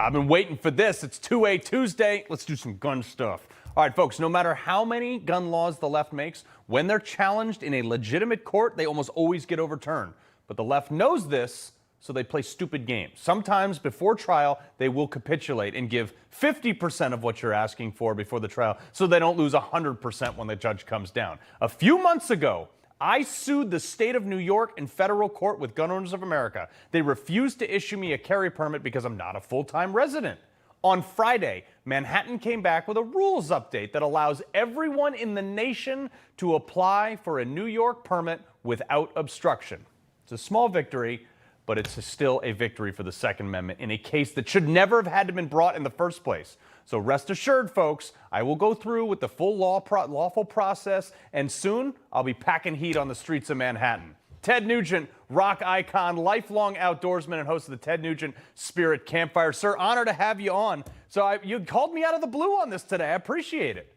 I've been waiting for this. It's 2A Tuesday. Let's do some gun stuff. All right, folks, no matter how many gun laws the left makes, when they're challenged in a legitimate court, they almost always get overturned. But the left knows this, so they play stupid games. Sometimes before trial, they will capitulate and give 50% of what you're asking for before the trial so they don't lose 100% when the judge comes down. A few months ago, I sued the state of New York in federal court with Gun Owners of America. They refused to issue me a carry permit because I'm not a full-time resident. On Friday, Manhattan came back with a rules update that allows everyone in the nation to apply for a New York permit without obstruction. It's a small victory, but it's still a victory for the Second Amendment in a case that should never have had to been brought in the first place. So rest assured, folks, I will go through with the full lawful process, and soon I'll be packing heat on the streets of Manhattan. Ted Nugent, rock icon, lifelong outdoorsman, and host of the Ted Nugent Spirit Campfire. Sir, honor to have you on. So you called me out of the blue on this today. I appreciate it.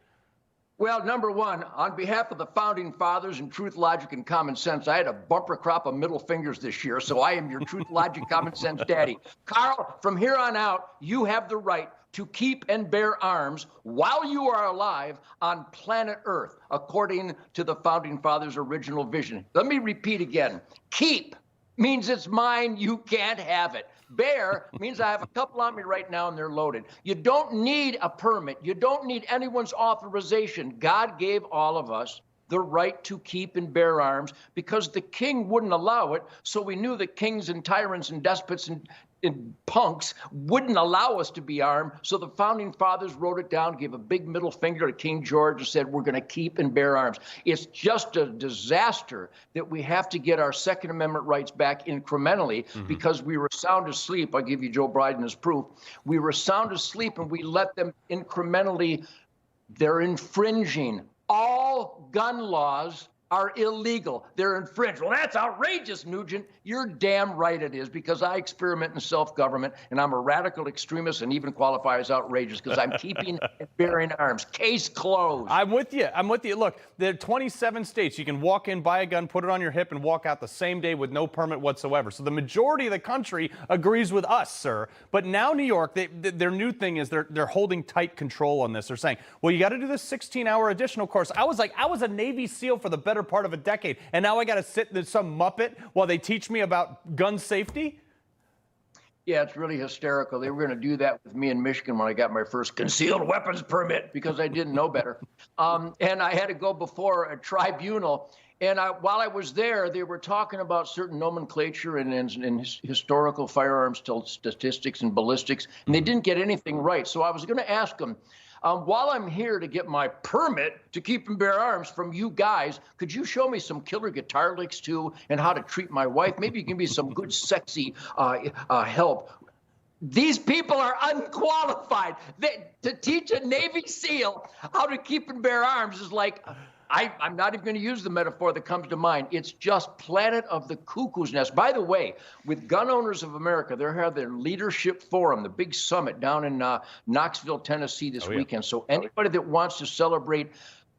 Well, number one, on behalf of the Founding Fathers and Truth, Logic, and Common Sense, I had a bumper crop of middle fingers this year, so I am your Truth, Logic, Common Sense daddy. Carl, from here on out, you have the right to keep and bear arms while you are alive on planet Earth, according to the Founding Fathers' original vision. Let me repeat again. Keep means it's mine, you can't have it. Bear means I have a couple on me right now and they're loaded. You don't need a permit. You don't need anyone's authorization. God gave all of us the right to keep and bear arms because the king wouldn't allow it. So we knew that kings and tyrants and despots and punks wouldn't allow us to be armed. So the Founding Fathers wrote it down, gave a big middle finger to King George and said, we're going to keep and bear arms. It's just a disaster that we have to get our Second Amendment rights back incrementally because we were sound asleep. I'll give you Joe Biden as proof. We were sound asleep and we let them incrementally. They're infringing. All gun laws are illegal. They're infringed. Well, that's outrageous, Nugent. You're damn right it is, because I experiment in self-government, and I'm a radical extremist and even qualify as outrageous because I'm keeping and bearing arms. Case closed. I'm with you. I'm with you. Look, there are 27 states. You can walk in, buy a gun, put it on your hip, and walk out the same day with no permit whatsoever. So the majority of the country agrees with us, sir. But now New York, their new thing is they're holding tight control on this. They're saying, well, you got to do this 16-hour additional course. I was a Navy SEAL for the better part of a decade, and now I got to sit in some muppet while they teach me about gun safety? Yeah, it's really hysterical. They were going to do that with me in Michigan when I got my first concealed weapons permit because I didn't know better. And I had to go before a tribunal. And while I was there, they were talking about certain nomenclature and historical firearms statistics and ballistics, and they didn't get anything right. So I was going to ask them, while I'm here to get my permit to keep and bear arms from you guys, could you show me some killer guitar licks too and how to treat my wife? Maybe you give me some good, sexy help. These people are unqualified. To teach a Navy SEAL how to keep and bear arms is like, I'm not even going to use the metaphor that comes to mind. It's just planet of the cuckoo's nest. By the way, with Gun Owners of America, they have their leadership forum, the big summit down in Knoxville, Tennessee this weekend. So anybody that wants to celebrate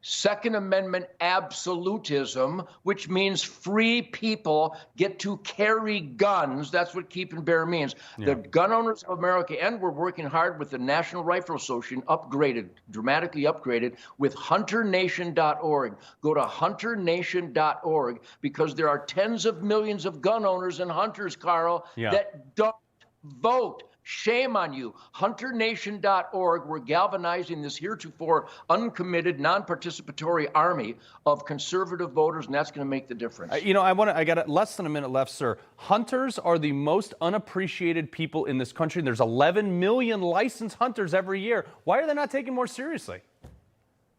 Second Amendment absolutism, which means free people get to carry guns. That's what keep and bear means. Yeah. The Gun Owners of America, and we're working hard with the National Rifle Association, dramatically upgraded with HunterNation.org. Go to HunterNation.org because there are tens of millions of gun owners and hunters, Carl, that don't vote. Shame on you. HunterNation.org. We're galvanizing this heretofore uncommitted, non-participatory army of conservative voters, and that's going to make the difference. I got less than a minute left, sir. Hunters are the most unappreciated people in this country. There's 11 million licensed hunters every year. Why are they not taken more seriously?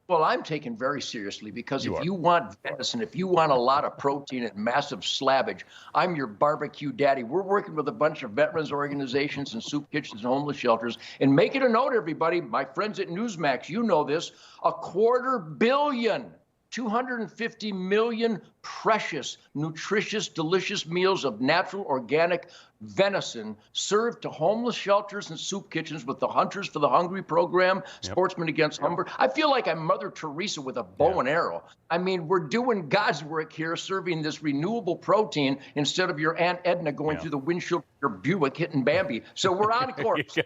Well, I'm taken very seriously because if you want venison, if you want a lot of protein and massive slabbage, I'm your barbecue daddy. We're working with a bunch of veterans organizations and soup kitchens and homeless shelters. And make it a note, everybody, my friends at Newsmax, you know this, 250 million 250 million precious, nutritious, delicious meals of natural, organic venison served to homeless shelters and soup kitchens with the Hunters for the Hungry program, Sportsmen Against Hunger. I feel like I'm Mother Teresa with a bow and arrow. I mean, we're doing God's work here, serving this renewable protein instead of your Aunt Edna going through the windshield of your Buick hitting Bambi. So we're on course.